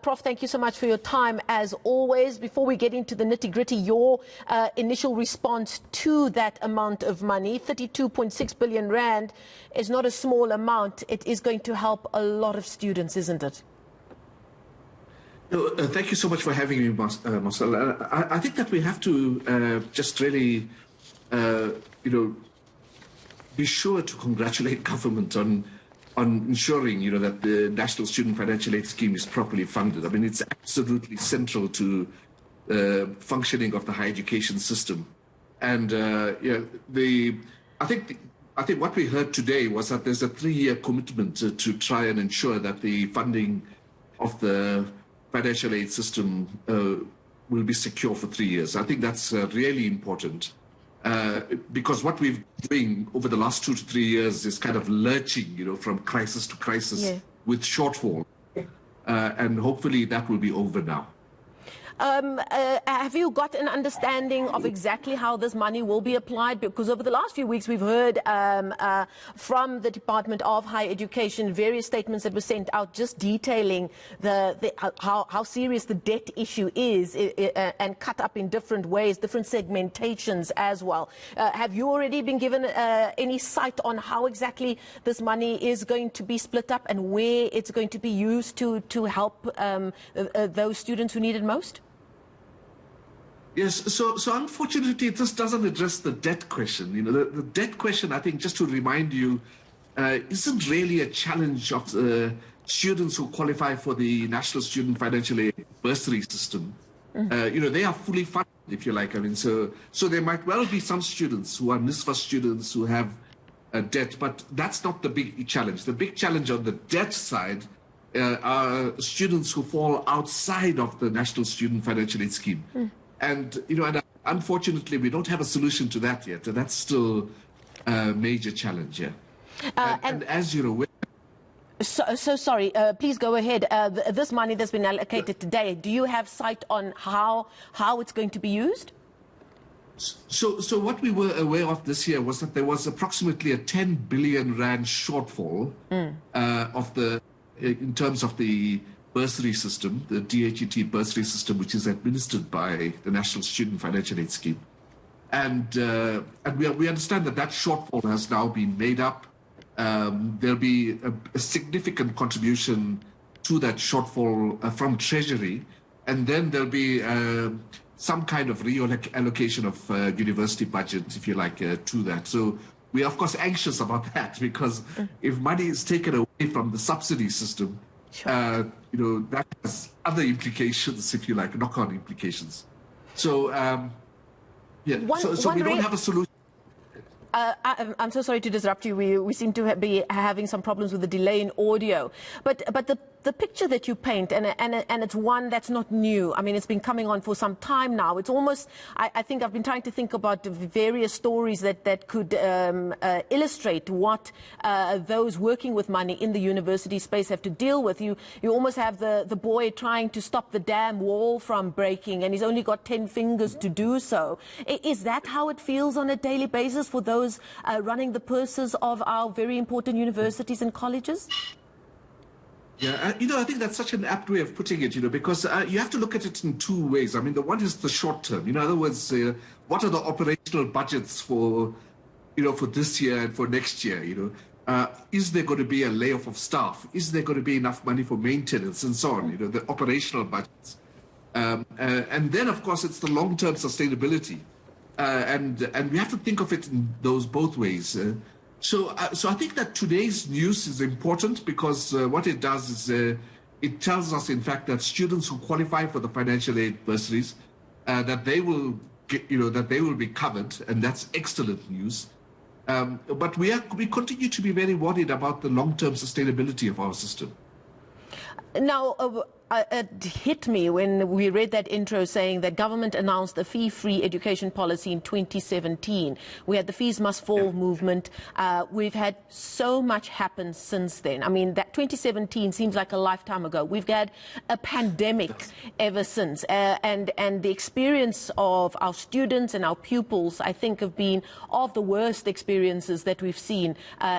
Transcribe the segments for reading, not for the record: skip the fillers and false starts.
Prof, thank you so much for your time, as always. Before we get into the nitty-gritty, your initial response to that amount of money, 32.6 billion rand, is not a small amount. It is going to help a lot of students, isn't it? Thank you so much for having me, Marcel. I think that we have to just really, be sure to congratulate government on ensuring, that the National Student Financial Aid Scheme is properly funded. I mean, it's absolutely central to functioning of the higher education system. And I think what we heard today was that there's a 3-year commitment to try and ensure that the funding of the financial aid system will be secure for 3 years. I think that's really important. Because what we've been doing over the last 2 to 3 years is kind of lurching, from crisis to crisis with shortfall. And hopefully that will be over now. Have you got an understanding of exactly how this money will be applied? Because over the last few weeks we've heard from the Department of Higher Education various statements that were sent out just detailing how serious the debt issue is and cut up in different ways, different segmentations as well. Have you already been given any sight on how exactly this money is going to be split up and where it's going to be used to help those students who need it most? Yes, so unfortunately, this doesn't address the debt question. The debt question, I think, just to remind you, isn't really a challenge of students who qualify for the National Student Financial Aid bursary system. They are fully funded, if you like. I mean, so there might well be some students who are NISFA students who have debt, but that's not the big challenge. The big challenge on the debt side are students who fall outside of the National Student Financial Aid Scheme. And, and unfortunately, we don't have a solution to that yet. And that's still a major challenge, and as you're aware... So sorry, please go ahead. This money that's been allocated today, do you have sight on how it's going to be used? So what we were aware of this year was that there was approximately a 10 billion rand shortfall in terms of the bursary system, the DHET bursary system, which is administered by the National Student Financial Aid Scheme. And we understand that shortfall has now been made up. There'll be a significant contribution to that shortfall from Treasury, and then there'll be some kind of reallocation of university budget, if you like, to that. So we are, of course, anxious about that, because if money is taken away from the subsidy system, that has other implications, if you like, knock-on implications. So, we don't have a solution. I'm so sorry to disrupt you. We seem to be having some problems with the delay in audio. But the picture that you paint, and it's one that's not new. I mean, it's been coming on for some time now. It's almost, I think I've been trying to think about various stories that could illustrate what those working with money in the university space have to deal with. You almost have the boy trying to stop the dam wall from breaking, and he's only got 10 fingers to do so. Is that how it feels on a daily basis for those running the purses of our very important universities and colleges? Yeah, I think that's such an apt way of putting it, because you have to look at it in two ways. I mean, the one is the short term. In other words, what are the operational budgets for this year and for next year? Is there going to be a layoff of staff? Is there going to be enough money for maintenance and so on? The operational budgets. And then, of course, it's the long-term sustainability. And we have to think of it in those both ways. So I think that today's news is important, because what it does is it tells us, in fact, that students who qualify for the financial aid bursaries, that they will be covered, and that's excellent news. But we continue to be very worried about the long-term sustainability of our system. Now, it hit me when we read that intro saying that government announced a fee-free education policy in 2017. We had the fees must fall movement. We've had so much happen since then. I mean, that 2017 seems like a lifetime ago. We've had a pandemic ever since. And the experience of our students and our pupils, I think, have been of the worst experiences that we've seen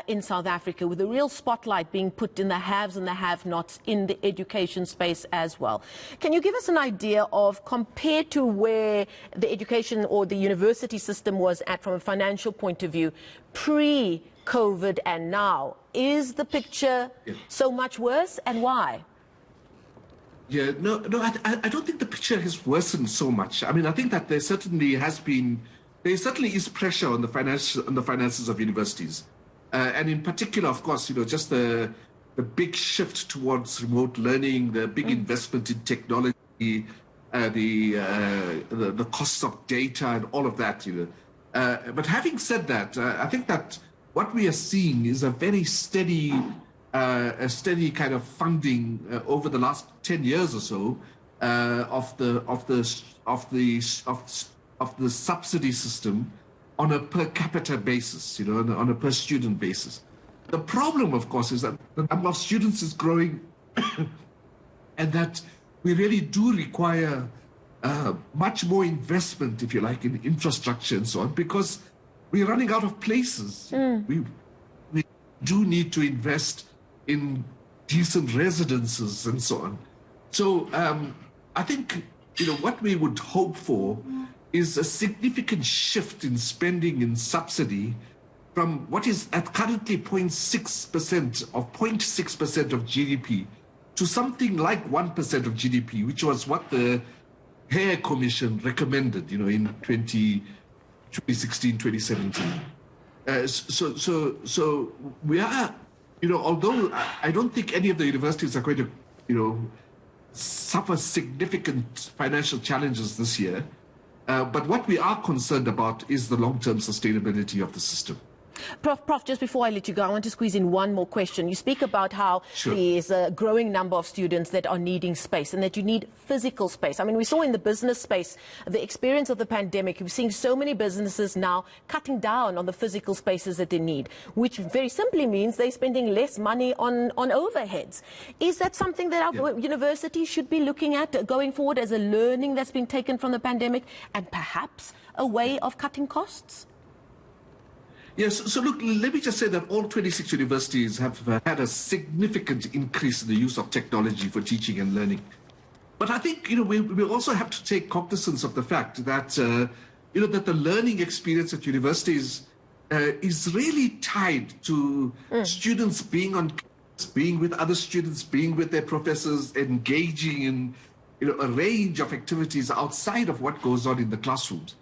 in South Africa, with a real spotlight being put in the haves and the have-nots in the education space space as well. Can you give us an idea of, compared to where the education or the university system was at from a financial point of view, pre-COVID and now, is the picture so much worse, and why? Yeah, no, I don't think the picture has worsened so much. I mean, I think that there certainly is pressure on the finances of universities, and in particular, of course, just the big shift towards remote learning, the big investment in technology, the costs of data, and all of that. But having said that, I think that what we are seeing is a very steady kind of funding over the last 10 years or so of the subsidy system on a per capita basis, on a per student basis. The problem, of course, is that the number of students is growing, and that we really do require much more investment, if you like, in infrastructure and so on, because we're running out of places. We do need to invest in decent residences and so on. So I think what we would hope for is a significant shift in spending in subsidy from what is at currently 0.6% of GDP to something like 1% of GDP, which was what the Hare Commission recommended, in 2016, 2017. So we are, although I don't think any of the universities are going to, suffer significant financial challenges this year, but what we are concerned about is the long-term sustainability of the system. Prof, just before I let you go, I want to squeeze in one more question. You speak about how there's a growing number of students that are needing space and that you need physical space. I mean, we saw in the business space, the experience of the pandemic, we're seeing so many businesses now cutting down on the physical spaces that they need, which very simply means they're spending less money on overheads. Is that something that our universities should be looking at going forward as a learning that's been taken from the pandemic and perhaps a way of cutting costs? Yes, so look, let me just say that all 26 universities have had a significant increase in the use of technology for teaching and learning. But I think, we also have to take cognizance of the fact that, that the learning experience at universities is really tied to students being on campus, being with other students, being with their professors, engaging in, a range of activities outside of what goes on in the classrooms.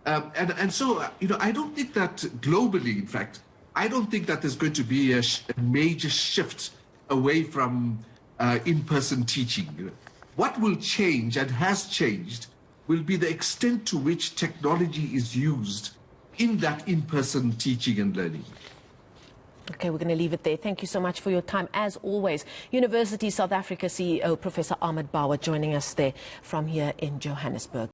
And so, I don't think that globally, in fact, I don't think that there's going to be a major shift away from in-person teaching. What will change and has changed will be the extent to which technology is used in that in-person teaching and learning. Okay, we're going to leave it there. Thank you so much for your time, as always. University South Africa CEO, Professor Ahmed Bawa, joining us there from here in Johannesburg.